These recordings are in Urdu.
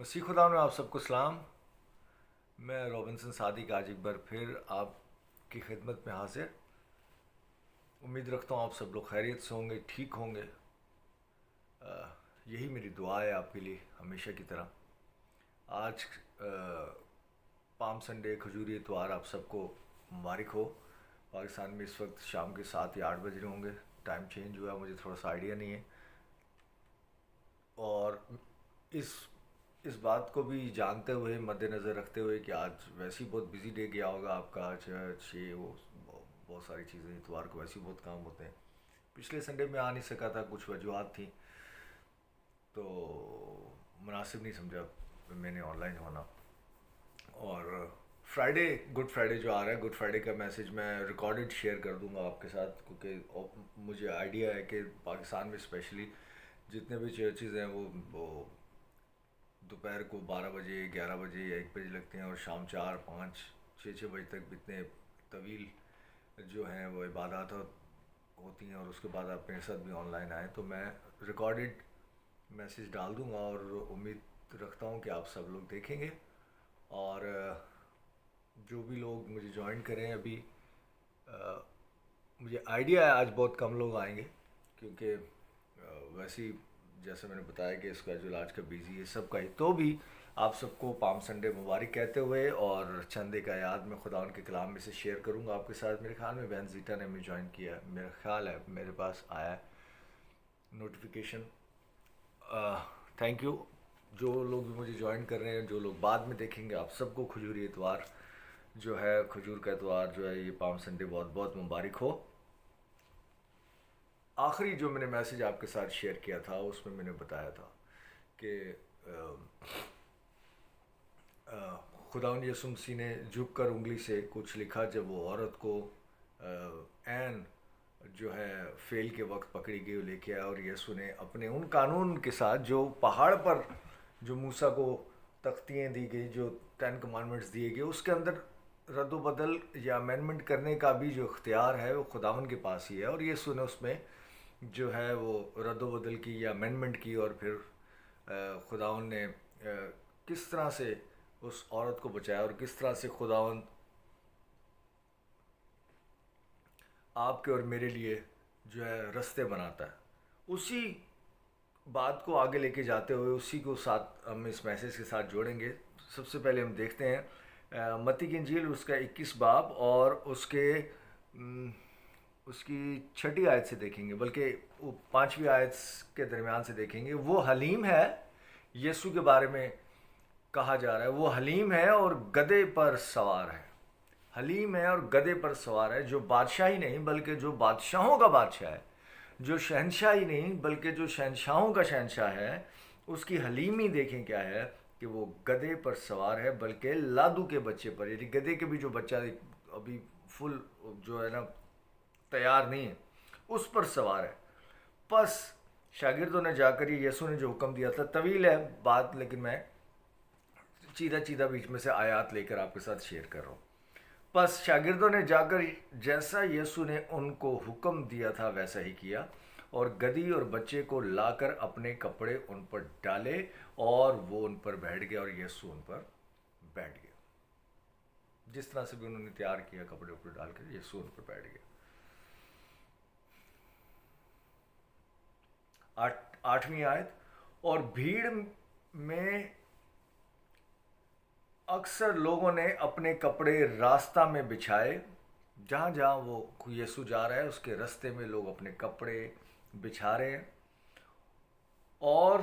مسیح خدا میں آپ سب کو سلام. میں رابنسن صادق آج ایک بار پھر آپ کی خدمت میں حاضر. امید رکھتا ہوں آپ سب لوگ خیریت سے ہوں گے, ٹھیک ہوں گے. یہی میری دعا ہے آپ کے لیے ہمیشہ کی طرح. آج پام سنڈے, کھجوری اتوار آپ سب کو مبارک ہو. پاکستان میں اس وقت شام کے 7 یا 8 بج رہے ہوں گے. ٹائم چینج ہوا, مجھے تھوڑا سا آئیڈیا نہیں ہے. اور اس اس بات کو بھی جانتے ہوئے, مد نظر رکھتے ہوئے کہ آج ویسے ہی بہت بزی ڈے گیا ہوگا آپ کا, چرچ یہ وہ بہت ساری چیزیں, اتوار کو ویسے ہی بہت کام ہوتے ہیں. پچھلے سنڈے میں آ نہیں سکا تھا, کچھ وجوہات تھیں تو مناسب نہیں سمجھا میں نے آن لائن ہونا. اور فرائیڈے, گڈ فرائیڈے جو آ رہا ہے, گڈ فرائیڈے کا میسج میں ریکارڈڈ شیئر کر دوں گا آپ کے ساتھ, کیونکہ مجھے آئیڈیا ہے کہ پاکستان میں اسپیشلی جتنے بھی چرچز ہیں وہ دوپہر کو 12 بجے, 11 بجے یا 1 بجے لگتے ہیں, اور شام 4, 5, 6 بجے تک اتنے طویل جو ہیں وہ عبادات ہوتی ہیں. اور اس کے بعد آپ میرے ساتھ بھی آن لائن آئیں تو میں ریکارڈڈ میسج ڈال دوں گا, اور امید رکھتا ہوں کہ آپ سب لوگ دیکھیں گے. اور جو بھی لوگ مجھے جوائن کریں, ابھی مجھے آئیڈیا ہے آج بہت کم لوگ آئیں گے, کیونکہ ویسے ہی جیسے میں نے بتایا کہ اسکیجول آج کا بیزی ہے سب کا ہی. تو بھی آپ سب کو پام سنڈے مبارک کہتے ہوئے, اور چند ایک آیات میں خدا ان کے کلام میں سے شیئر کروں گا آپ کے ساتھ. میرے خیال میں بہن زیٹا نے ہمیں جوائن کیا, میرا خیال ہے میرے پاس آیا ہے نوٹیفیکیشن. تھینک یو جو لوگ بھی مجھے جوائن کر رہے ہیں, جو لوگ بعد میں دیکھیں گے, آپ سب کو کھجوری اتوار جو ہے, کھجور کا اتوار جو ہے, یہ پام سنڈے بہت بہت مبارک ہو. آخری جو میں نے میسج آپ کے ساتھ شیئر کیا تھا اس میں نے بتایا تھا کہ خداوند یسوع مسیح نے جھک کر انگلی سے کچھ لکھا جب وہ عورت کو عین جو ہے فیل کے وقت پکڑی گئی لے کے آیا, اور یسوع نے اپنے ان قانون کے ساتھ جو پہاڑ پر جو موسیٰ کو تختیاں دی گئی, جو 10 کمانڈمنٹس دیے گئے, اس کے اندر رد و بدل یا امینڈمنٹ کرنے کا بھی جو اختیار ہے وہ خداوند کے پاس ہی ہے. اور یسوع نے اس میں جو ہے وہ رد و بدل کی یا امینڈمنٹ کی, اور پھر خداوند نے کس طرح سے اس عورت کو بچایا, اور کس طرح سے خداوند آپ کے اور میرے لیے جو ہے رستے بناتا ہے. اسی بات کو آگے لے کے جاتے ہوئے, اسی کو ساتھ ہم اس میسیج کے ساتھ جوڑیں گے. سب سے پہلے ہم دیکھتے ہیں متی کی انجیل, اس کا 21 باب اور اس کی 6 آیت سے دیکھیں گے, بلکہ وہ 5ویں آیت کے درمیان سے دیکھیں گے. وہ حلیم ہے, یسوع کے بارے میں کہا جا رہا ہے, وہ حلیم ہے اور گدھے پر سوار ہے. حلیم ہے اور گدھے پر سوار ہے, جو بادشاہی نہیں بلکہ جو بادشاہوں کا بادشاہ ہے, جو شہنشاہی نہیں بلکہ جو شہنشاہوں کا شہنشاہ ہے. اس کی حلیمی دیکھیں کیا ہے کہ وہ گدھے پر سوار ہے, بلکہ لادو کے بچے پر, یعنی گدھے کے بھی جو بچہ ابھی فل جو ہے نا تیار نہیں ہے, اس پر سوار ہے. پس شاگردوں نے جا کر, یہ یسوع نے جو حکم دیا تھا, طویل ہے بات لیکن میں چیدہ بیچ میں سے آیات لے کر آپ کے ساتھ شیئر کر رہا ہوں. پس شاگردوں نے جا کر جیسا یسوع نے ان کو حکم دیا تھا ویسا ہی کیا, اور گدھی اور بچے کو لا کر اپنے کپڑے ان پر ڈالے, اور وہ ان پر بیٹھ گیا, اور یسوع ان پر بیٹھ گیا. جس طرح سے بھی انہوں نے تیار کیا کپڑے اوپر ڈال کر, یسوع ان پر بیٹھ گیا. 8ویں آیت, اور بھیڑ میں اکثر لوگوں نے اپنے کپڑے راستہ میں بچھائے. جہاں جہاں وہ یسوع جا رہا ہے اس کے رستے میں لوگ اپنے کپڑے بچھا رہے ہیں, اور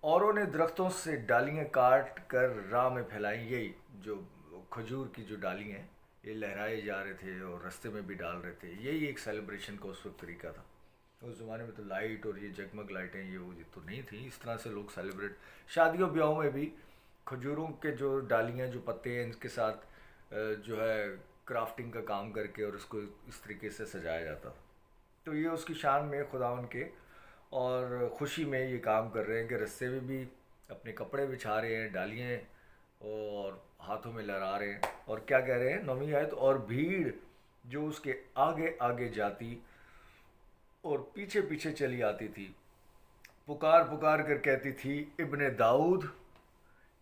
اوروں نے درختوں سے ڈالیاں کاٹ کر راہ میں پھیلائیں. یہی جو کھجور کی جو ڈالیاں ہیں یہ لہرائے جا رہے تھے اور رستے میں بھی ڈال رہے تھے. یہی ایک سیلیبریشن کا اس وقت طریقہ تھا. اس زمانے میں تو لائٹ اور یہ جگمگ لائٹیں یہ وہ تو نہیں تھیں. اس طرح سے لوگ سیلیبریٹ, شادیوں بیاہوں میں بھی کھجوروں کے جو ڈالیاں, جو پتے ہیں, ان کے ساتھ جو ہے کرافٹنگ کا کام کر کے اور اس کو اس طریقے سے سجایا جاتا. تو یہ اس کی شان میں خداوند کے اور خوشی میں یہ کام کر رہے ہیں کہ رستے میں بھی اپنے کپڑے بچھا رہے ہیں, ڈالیاں اور ہاتھوں میں لہرا رہے ہیں. اور کیا کہہ رہے ہیں 9ویں آیت, اور بھیڑ جو اس کے آگے آگے جاتی اور پیچھے پیچھے چلی آتی تھی, پکار پکار کر کہتی تھی, ابن داؤد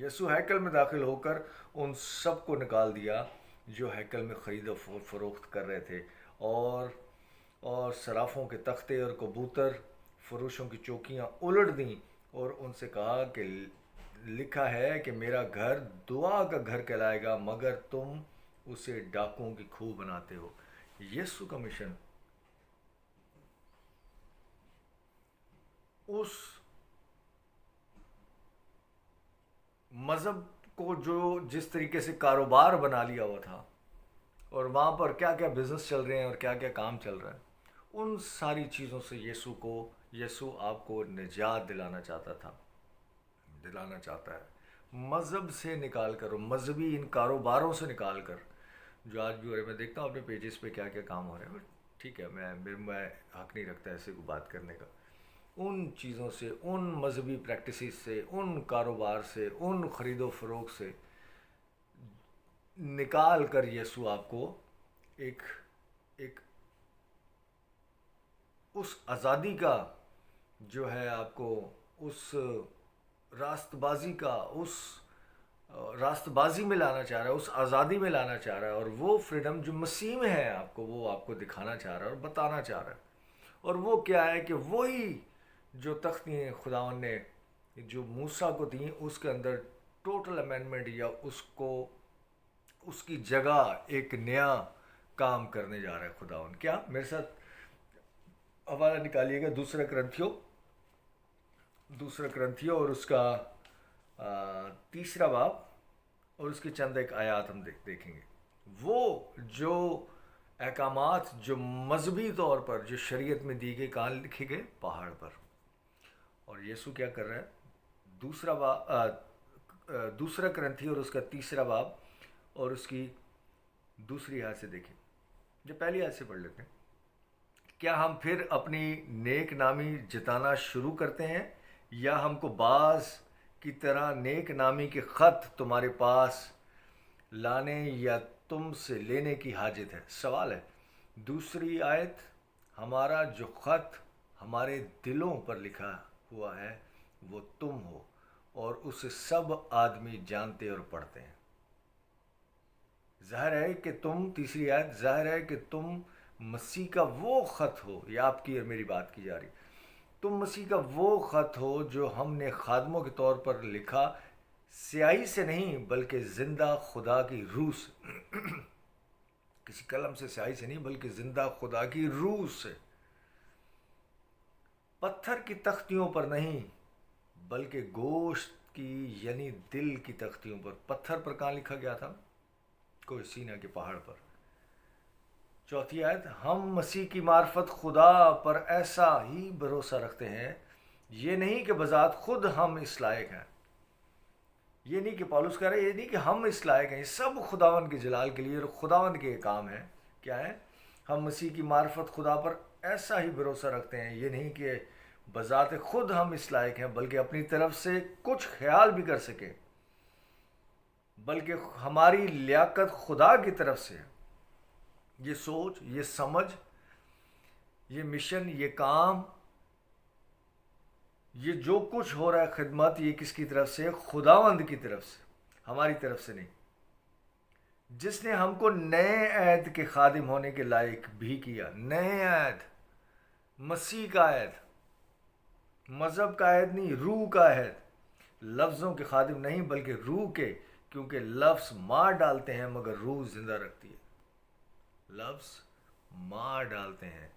یسوع ہیکل میں داخل ہو کر ان سب کو نکال دیا جو ہیکل میں خرید و فروخت کر رہے تھے، اور صرافوں کے تختے اور کبوتر فروشوں کی چوکیاں الٹ دیں، اور ان سے کہا کہ لکھا ہے کہ میرا گھر دعا کا گھر کہلائے گا، مگر تم اسے ڈاکوؤں کی کھوہ بناتے ہو۔ یسوع کا مشن اس مذہب کو جو جس طریقے سے کاروبار بنا لیا ہوا تھا، اور وہاں پر کیا کیا بزنس چل رہے ہیں اور کیا کیا کام چل رہا ہے، ان ساری چیزوں سے یسوع آپ کو نجات دلانا چاہتا ہے، مذہب سے نکال کر، مذہبی ان کاروباروں سے نکال کر، جو آج بھی ہو رہے ہیں۔ میں دیکھتا ہوں اپنے پیجز پہ کیا کیا کام ہو رہے ہیں، ٹھیک ہے، میں حق نہیں رکھتا ایسے کو بات کرنے کا، ان چیزوں سے، ان مذہبی پریکٹسز سے، ان کاروبار سے، ان خرید و فروخت سے نکال کر یسوع آپ کو ایک اس آزادی کا جو ہے، آپ کو اس راست بازی میں لانا چاہ رہا ہے، اس آزادی میں لانا چاہ رہا ہے، اور وہ فریڈم جو مسیح میں ہے آپ کو، وہ آپ کو دکھانا چاہ رہا ہے اور بتانا چاہ رہا ہے۔ اور وہ کیا ہے کہ وہی جو تختیں خداوند نے جو موسیٰ کو دیں، اس کے اندر ٹوٹل امینڈمنٹ، یا اس کی جگہ ایک نیا کام کرنے جا رہا ہے خداوند۔ کیا میرے ساتھ حوالہ نکالیے گا دوسرا کرنتھیوں اور اس کا تیسرا باب، اور اس کی چند ایک آیات ہم دیکھیں گے۔ وہ جو احکامات جو مذہبی طور پر جو شریعت میں دی گئی، کہاں لکھے گئے؟ پہاڑ پر۔ اور یسوع کیا کر رہا ہے؟ دوسرا کرنتھی اور اس کا تیسرا باب اور اس کی دوسری آیت سے دیکھیں، جو پہلی آیت سے پڑھ لیتے ہیں۔ کیا ہم پھر اپنی نیک نامی جتانا شروع کرتے ہیں، یا ہم کو بعض کی طرح نیک نامی کے خط تمہارے پاس لانے یا تم سے لینے کی حاجت ہے؟ سوال ہے۔ دوسری آیت، ہمارا جو خط ہمارے دلوں پر لکھا ہوا ہے وہ تم ہو، اور اسے سب آدمی جانتے اور پڑھتے ہیں۔ ظاہر ہے کہ تیسری آیت، ظاہر ہے کہ تم مسیح کا وہ خط ہو، یہ آپ کی اور میری بات کی جا رہی، تم مسیح کا وہ خط ہو جو ہم نے خادموں کے طور پر لکھا، سیاہی سے نہیں بلکہ زندہ خدا کی روح سے، کسی قلم سے سیاہی سے نہیں بلکہ زندہ خدا کی روح سے، پتھر کی تختیوں پر نہیں بلکہ گوشت کی یعنی دل کی تختیوں پر۔ پتھر پر کہاں لکھا گیا تھا؟ کوئی سینا کے پہاڑ پر۔ چوتھی آیت، ہم مسیح کی معرفت خدا پر ایسا ہی بھروسہ رکھتے ہیں، یہ نہیں کہ بذات خود ہم اس لائق ہیں، یہ نہیں کہ پالوس کہہ رہا ہے، یہ نہیں کہ ہم اس لائق ہیں، یہ سب خداوند کے جلال کے لیے اور خداوند کے کام ہے۔ کیا ہے؟ ہم مسیح کی معرفت خدا پر ایسا ہی بھروسہ رکھتے ہیں، یہ نہیں کہ بذات خود ہم اس لائق ہیں بلکہ اپنی طرف سے کچھ خیال بھی کر سکیں، بلکہ ہماری لیاقت خدا کی طرف سے ہے۔ یہ سوچ، یہ سمجھ، یہ مشن، یہ کام، یہ جو کچھ ہو رہا ہے خدمت، یہ کس کی طرف سے؟ خداوند کی طرف سے، ہماری طرف سے نہیں، جس نے ہم کو نئے عہد کے خادم ہونے کے لائق بھی کیا۔ نئے عہد، مسیح کا عہد، مذہب کا عہد نہیں، روح کا عہد، لفظوں کے خادم نہیں بلکہ روح کے، کیونکہ لفظ مار ڈالتے ہیں مگر روح زندہ رکھتی ہے۔ لفظ مار ڈالتے ہیں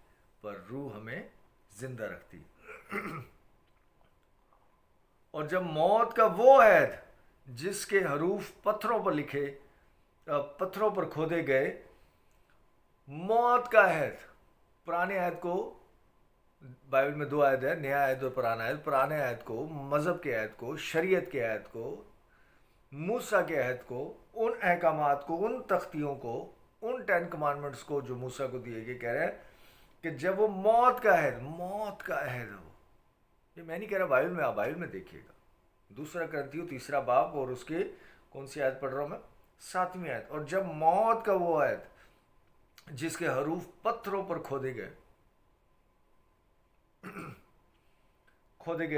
پر روح ہمیں زندہ رکھتی ہے۔ اور جب موت کا وہ عہد جس کے حروف پتھروں پر کھودے گئے، موت کا عہد، پرانے عہد کو، بائبل میں 2 عہد ہے، نیا عہد اور پرانا عہد، پرانے عہد کو، مذہب کے عہد کو، شریعت کے عہد کو، موسیٰ کے عہد کو، ان احکامات کو، ان تختیوں کو، ان 10 کمانڈمنٹس کو جو موسیٰ کو دیے گئے، کہہ رہے ہیں کہ جب وہ موت کا عہد ہو، یہ میں نہیں کہہ رہا بائبل میں، آپ بائبل میں دیکھیے گا، دوسرا کرنتھیوں 3 باب اور اس کے کون سی آیت پڑھ رہا ہوں میں؟ 7ویں آیت۔ اور جب موت کا وہ عہد جس کے حروف پتھروں پر کھودے گئے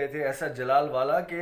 تھے، ایسا جلال والا کہ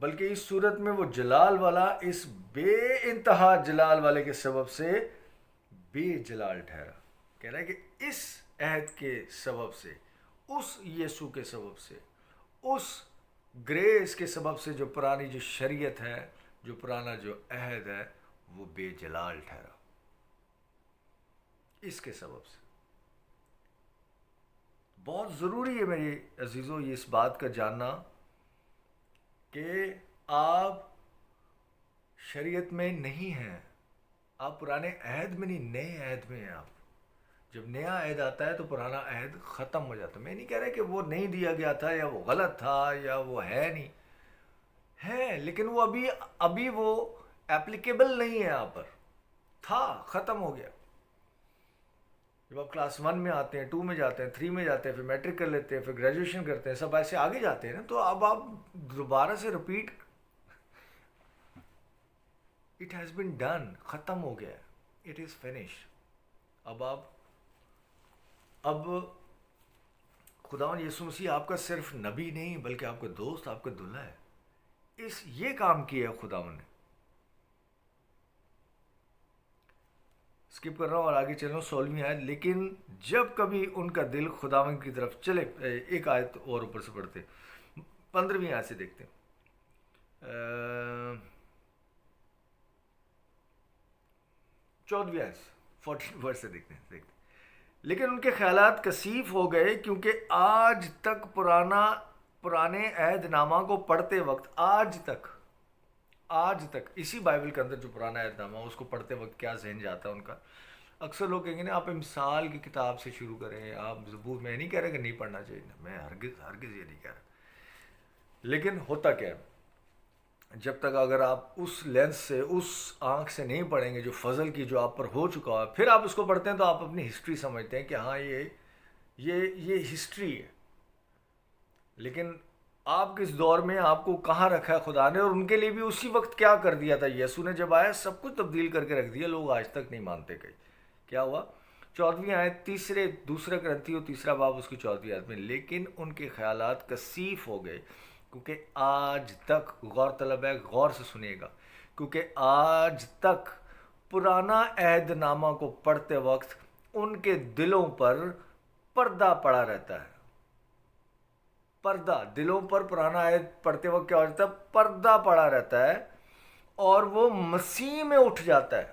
بلکہ اس صورت میں وہ جلال والا اس بے انتہا جلال والے کے سبب سے بے جلال ٹھہرا. کہہ رہا ہے کہ اس عہد کے سبب سے، اس یسوع کے سبب سے، اس گریس کے سبب سے، جو پرانی جو شریعت ہے، جو پرانا جو عہد ہے، وہ بے جلال ٹھہرا اس کے سبب سے. بہت ضروری ہے میرے عزیزو یہ اس بات کا جاننا کہ آپ شریعت میں نہیں ہیں، آپ پرانے عہد میں نہیں، نئے عہد میں ہیں. آپ جب نیا عہد آتا ہے تو پرانا عہد ختم ہو جاتا ہے. میں نہیں کہہ رہا کہ وہ نہیں دیا گیا تھا یا وہ غلط تھا یا وہ ہے نہیں ہے، لیکن وہ ابھی وہ ایپلیکیبل نہیں ہے یہاں پر. تھا، ختم ہو گیا. جب آپ کلاس 1 میں آتے ہیں، 2 میں جاتے ہیں، 3 میں جاتے ہیں، پھر میٹرک کر لیتے ہیں، پھر گریجویشن کرتے ہیں، سب ایسے آگے جاتے ہیں نا، تو اب آپ دوبارہ سے repeat, it has been done, ختم ہو گیا، اٹ از فنش. اب خداوند یسوع مسیح آپ کا صرف نبی نہیں بلکہ آپ کا دوست، آپ کا دلہا ہے. یہ کام کیا ہے خداوند نے. اسکپ کر رہا ہوں اور آگے چل رہا ہوں. 16ویں آیت، لیکن جب کبھی ان کا دل خداوند کی طرف چلے، ایک آیت اور اوپر سے پڑھتے، 15ویں آیت سے دیکھتے ہیں. 14ویں آیت 14 ورس سے دیکھتے ہیں. لیکن ان کے خیالات کثیف ہو گئے، کیونکہ آج تک پرانے عہد نامہ کو پڑھتے وقت، آج تک اسی بائبل کے اندر جو پرانا عہد نامہ اس کو پڑھتے وقت کیا ذہن جاتا ہے ان کا. اکثر لوگ کہیں گے نا آپ امثال کی کتاب سے شروع کریں، آپ زبور. میں نہیں کہہ رہا کہ نہیں پڑھنا چاہیے، میں ہرگز یہ نہیں کہہ رہا. لیکن ہوتا کیا ہے، جب تک اگر آپ اس لینس سے، اس آنکھ سے نہیں پڑھیں گے جو فضل کی جو آپ پر ہو چکا ہے، پھر آپ اس کو پڑھتے ہیں تو آپ اپنی ہسٹری سمجھتے ہیں کہ ہاں یہ ہسٹری ہے. لیکن آپ کس دور میں آپ کو کہاں رکھا ہے خدا نے، اور ان کے لیے بھی اسی وقت کیا کر دیا تھا. یسوع نے جب آیا سب کچھ تبدیل کر کے رکھ دیا. لوگ آج تک نہیں مانتے. کیا ہوا؟ 14ویں آیت، دوسرا کرنتھیوں 3 باب اس کی 14ویں آیت میں، لیکن ان کے خیالات کثیف ہو گئے، کیونکہ آج تک، غور طلب ہے، غور سے سنیے گا، کیونکہ آج تک پرانا عہد نامہ کو پڑھتے وقت ان کے دلوں پر پردہ پڑا رہتا ہے. پردہ دلوں پر پرانا عہد پڑھتے وقت کیا ہو جاتا ہے؟ پردہ پڑا رہتا ہے، اور وہ مسیح میں اٹھ جاتا ہے.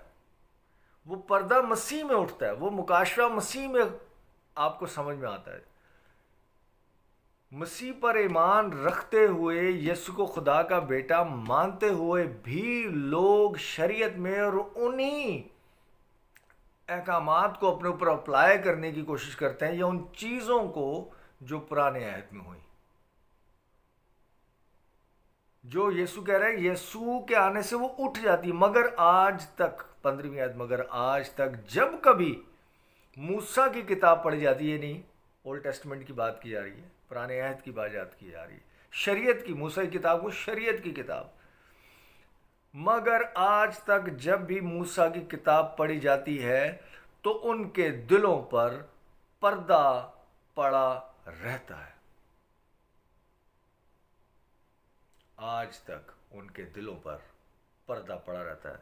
وہ پردہ مسیح میں اٹھتا ہے، وہ مکاشفہ مسیح میں آپ کو سمجھ میں آتا ہے. مسیح پر ایمان رکھتے ہوئے، یسوع کو خدا کا بیٹا مانتے ہوئے بھی لوگ شریعت میں اور انہی احکامات کو اپنے اوپر اپلائی کرنے کی کوشش کرتے ہیں، یا ان چیزوں کو جو پرانے عہد میں ہوئی. جو یسوع کہہ رہے ہیں، یسوع کے آنے سے وہ اٹھ جاتی. مگر آج تک، 15ویں آیت، مگر آج تک جب کبھی موسیٰ کی کتاب پڑھی جاتی ہے، نہیں اولڈ ٹیسٹمنٹ کی بات کی جا رہی ہے، پرانے عہد کی بات کی جا رہی ہے، شریعت کی، موسیٰ کی کتاب کو شریعت کی کتاب. مگر آج تک جب بھی موسیٰ کی کتاب پڑھی جاتی ہے تو ان کے دلوں پر پردہ پڑا رہتا ہے. آج تک ان کے دلوں پر پردہ پڑا رہتا ہے،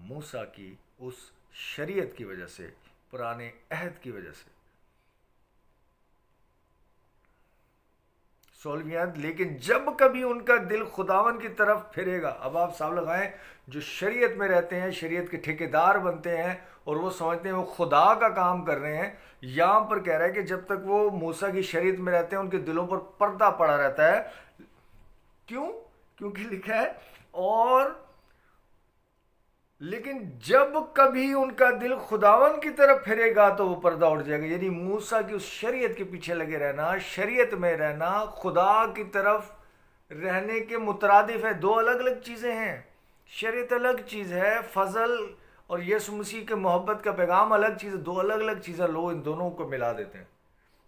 موسیٰ کی اس شریعت کی وجہ سے، پرانے عہد کی وجہ سے. 16ویں آیت، لیکن جب کبھی ان کا دل خداون کی طرف پھرے گا. اب آپ سب لگائیں، جو شریعت میں رہتے ہیں، شریعت کے ٹھیکیدار بنتے ہیں اور وہ سمجھتے ہیں وہ خدا کا کام کر رہے ہیں. یہاں پر کہہ رہا ہے کہ جب تک وہ موسیٰ کی شریعت میں رہتے ہیں ان کے دلوں پر پردہ پڑا رہتا ہے. کیوں؟ کیونکہ لکھا ہے، اور لیکن جب کبھی ان کا دل خداون کی طرف پھرے گا تو وہ پردہ اٹھ جائے گا. یعنی موسیٰ کی اس شریعت کے پیچھے لگے رہنا، شریعت میں رہنا، خدا کی طرف رہنے کے مترادف ہے. دو الگ الگ چیزیں ہیں. شریعت الگ چیز ہے، فضل اور یسوع مسیح کے محبت کا پیغام الگ چیز ہے. دو الگ الگ چیزیں. لوگ ان دونوں کو ملا دیتے ہیں.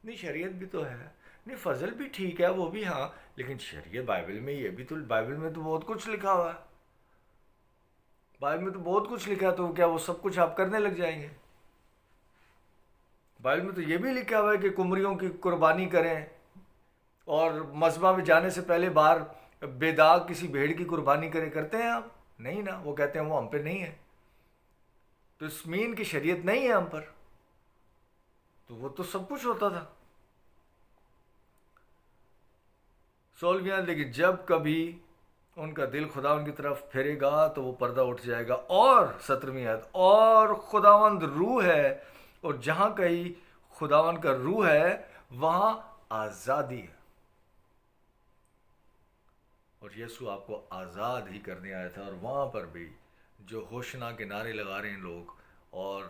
نہیں، شریعت بھی تو ہے، نہیں فضل بھی ٹھیک ہے، وہ بھی ہاں، لیکن شریعت بائبل میں، یہ بھی تو بائبل میں تو بہت کچھ لکھا ہوا ہے. بائبل میں تو بہت کچھ لکھا ہے، تو کیا وہ سب کچھ آپ کرنے لگ جائیں گے؟ بائبل میں تو یہ بھی لکھا ہوا ہے کہ کمریوں کی قربانی کریں، اور مذبح میں جانے سے پہلے باہر بے داغ کسی بھیڑ کی قربانی کرتے ہیں آپ؟ نہیں نا، وہ کہتے ہیں وہ ہم پہ نہیں ہے، تو اس مین کی شریعت نہیں ہے ہم پر، تو وہ تو سب کچھ ہوتا تھا۔ 16ویں آیت، لیکن جب کبھی ان کا دل خداوند کی طرف پھرے گا تو وہ پردہ اٹھ جائے گا، اور 17ویں آیت، اور خداوند روح ہے، اور جہاں کہیں خداوند کا روح ہے وہاں آزادی ہے۔ اور یسوع آپ کو آزاد ہی کرنے آیا تھا، اور وہاں پر بھی جو ہوشنا کے نعرے لگا رہے ہیں لوگ، اور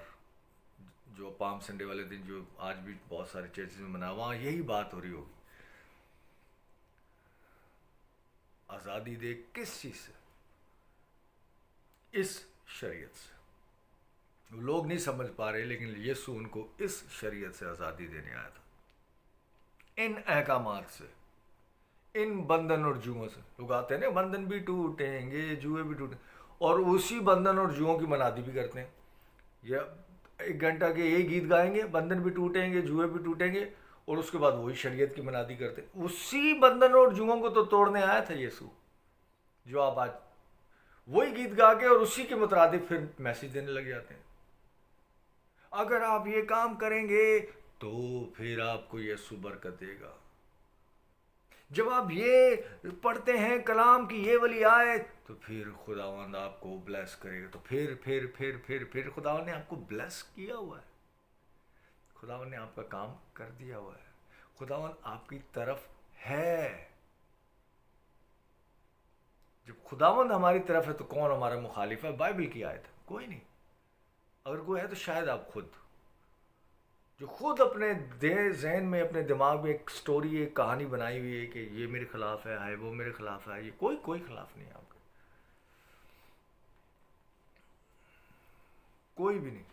جو پام سنڈے والے دن جو آج بھی بہت سارے چرچز میں منا، وہاں یہی بات ہو رہی ہوگی، آزادی دے کس چیز سے؟ اس شریعت سے۔ وہ لوگ نہیں سمجھ پا رہے، لیکن یسوع ان کو اس شریعت سے آزادی دینے آیا تھا، ان احکامات سے، ان بندھن اور جوؤں سے۔ لوگ آتے ہیں نا، بندھن بھی ٹوٹیں گے، جوئے بھی ٹوٹیں، اور اسی بندھن اور جوؤں کی منادی بھی کرتے ہیں۔ یا 1 گھنٹہ کے یہی گیت گائیں گے، بندھن بھی ٹوٹیں گے، جوئے بھی ٹوٹیں گے، اور اس کے بعد وہی شریعت کی منادی کرتے ہیں۔ اسی بندھن اور جوؤں کو تو توڑنے آیا تھا یسوع، جو آپ آج وہی گیت گا کے اور اسی کے مترادف پھر میسج دینے لگ جاتے ہیں۔ اگر آپ یہ کام کریں گے تو پھر آپ کو یسوع برکت دے گا، جب آپ یہ پڑھتے ہیں کلام کی یہ والی آیت تو پھر خداوند آپ کو بلیس کرے گا۔ تو پھر خداوند نے آپ کو بلیس کیا ہوا ہے، خداوند نے آپ کا کام کر دیا ہوا ہے، خداوند آپ کی طرف ہے۔ جب خداوند ہماری طرف ہے تو کون ہمارا مخالف ہے؟ بائبل کی آیت ہے، کوئی نہیں۔ اگر کوئی ہے تو شاید آپ خود، جو خود اپنے ذہن میں، اپنے دماغ میں ایک سٹوری، ایک کہانی بنائی ہوئی ہے کہ یہ میرے خلاف ہے، وہ میرے خلاف ہے۔ یہ کوئی خلاف نہیں ہے آپ کا، کوئی بھی نہیں۔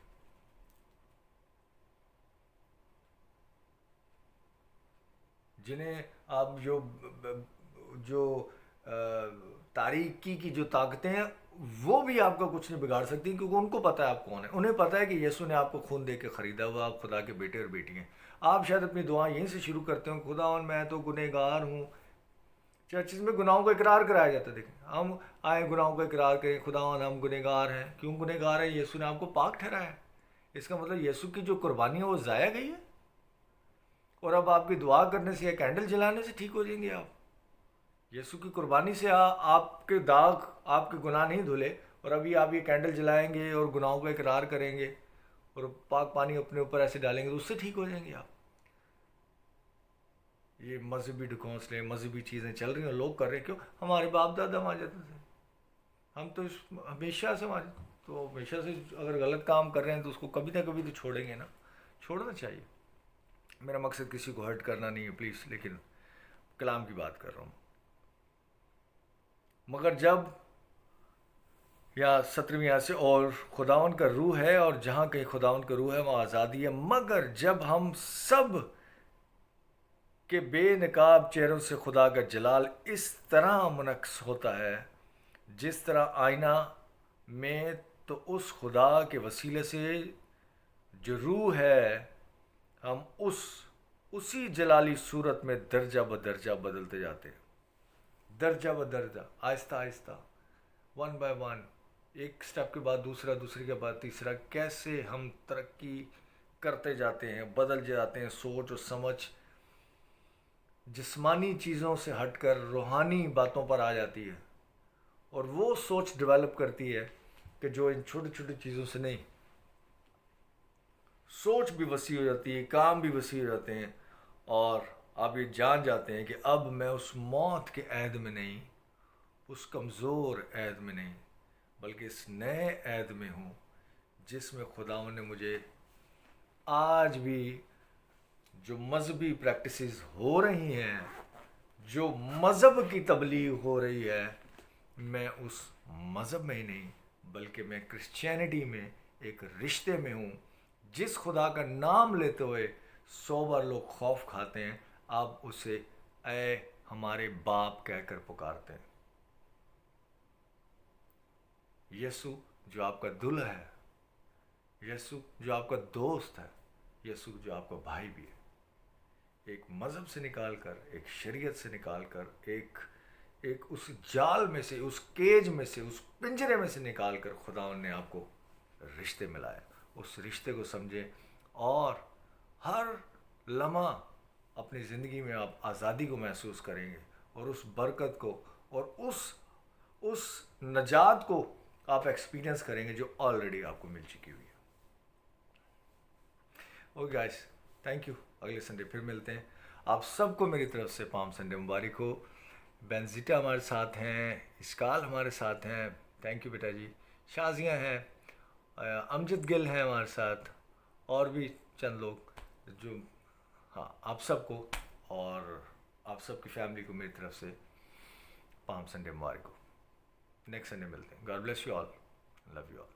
جنہیں آپ جو تاریکی کی جو طاقتیں ہیں وہ بھی آپ کا کچھ نہیں بگاڑ سکتی، کیونکہ ان کو پتہ ہے آپ کون ہیں۔ انہیں پتہ ہے کہ یسوع نے آپ کو خون دے کے خریدا ہوا، آپ خدا کے بیٹے اور بیٹی ہیں۔ آپ شاید اپنی دعا یہیں سے شروع کرتے ہوں، خداوند میں تو گنہگار ہوں۔ چرچز میں گناہوں کا اقرار کرایا جاتا ہے، دیکھیں ہم آئیں گناہوں کا اقرار کریں، خداوند ہم گنہگار ہیں۔ کیوں گنہگار ہیں؟ یسوع نے آپ کو پاک ٹھہرایا ہے۔ اس کا مطلب یسوع کی جو قربانی ہے وہ ضائع گئی ہے، اور اب آپ کی دعا کرنے سے یا کینڈل جلانے سے ٹھیک ہو جائیں گے آپ؟ یسوع کی قربانی سے آپ کے داغ، آپ کے گناہ نہیں دھلے، اور ابھی آپ یہ کینڈل جلائیں گے اور گناہوں کا اقرار کریں گے اور پاک پانی اپنے اوپر ایسے ڈالیں گے تو اس سے ٹھیک ہو جائیں گے آپ؟ یہ مذہبی ڈھکوسلے، مذہبی چیزیں چل رہی ہیں، لوگ کر رہے ہیں۔ کیوں؟ ہمارے باپ دادا مار جاتے تھے، ہم تو ہمیشہ سے تو ہمیشہ سے اگر غلط کام کر رہے ہیں تو اس کو کبھی نہ کبھی تو چھوڑیں گے نا، چھوڑنا چاہیے۔ میرا مقصد کسی کو ہرٹ کرنا نہیں ہے پلیز، لیکن کلام کی بات کر رہا ہوں۔ مگر جب، یا 17ویں آیت سے، اور خداوند کا روح ہے، اور جہاں کہیں خداوند کا روح ہے وہاں آزادی ہے۔ مگر جب ہم سب کے بے نقاب چہروں سے خدا کا جلال اس طرح منعکس ہوتا ہے جس طرح آئینہ میں، تو اس خدا کے وسیلے سے جو روح ہے ہم اسی جلالی صورت میں درجہ بدرجہ بدلتے جاتے ہیں، درجہ بدرجہ، آہستہ آہستہ، ون بائی ون، ایک سٹیپ کے بعد دوسرا، دوسرے کے بعد تیسرا، کیسے ہم ترقی کرتے جاتے ہیں، بدل جاتے ہیں۔ سوچ اور سمجھ جسمانی چیزوں سے ہٹ کر روحانی باتوں پر آ جاتی ہے، اور وہ سوچ ڈیولپ کرتی ہے کہ جو ان چھوٹی چھوٹی چیزوں سے نہیں، سوچ بھی وسیع ہو جاتی ہے، کام بھی وسیع ہو جاتے ہیں، اور آپ یہ جان جاتے ہیں کہ اب میں اس موت کے عہد میں نہیں، اس کمزور عہد میں نہیں، بلکہ اس نئے عہد میں ہوں جس میں خداوند نے مجھے آج بھی جو مذہبی پریکٹسز ہو رہی ہیں، جو مذہب کی تبلیغ ہو رہی ہے، میں اس مذہب میں ہی نہیں بلکہ میں کرسچینٹی میں ایک رشتے میں ہوں، جس خدا کا نام لیتے ہوئے 100 بار لوگ خوف کھاتے ہیں، آپ اسے اے ہمارے باپ کہہ کر پکارتے ہیں۔ یسوع جو آپ کا دلہا ہے، یسوع جو آپ کا دوست ہے، یسوع جو آپ کا بھائی بھی ہے، ایک مذہب سے نکال کر، ایک شریعت سے نکال کر، ایک ایک اس جال میں سے، اس کیج میں سے، اس پنجرے میں سے نکال کر خداوند نے آپ کو رشتے ملائے. اس رشتے کو سمجھیں اور ہر لمحہ اپنی زندگی میں آپ آزادی کو محسوس کریں گے، اور اس برکت کو اور اس نجات کو آپ ایکسپیرینس کریں گے جو آلریڈی آپ کو مل چکی ہوئی ہے. Okay guys, thank you. اگلے سنڈے پھر ملتے ہیں. آپ سب کو میری طرف سے پام سنڈے مبارک ہو. بینزیٹا ہمارے ساتھ ہیں، اسکال ہمارے ساتھ ہیں، تھینک یو بیٹا جی. شازیاں ہیں، امجد گل ہیں ہمارے ساتھ، اور بھی چند لوگ جو، ہاں آپ سب کو اور آپ سب کی فیملی کو میری طرف سے پام سنڈے مبارک ہو. نیکسٹ سنڈے ملتے ہیں. God bless you all. Love you all.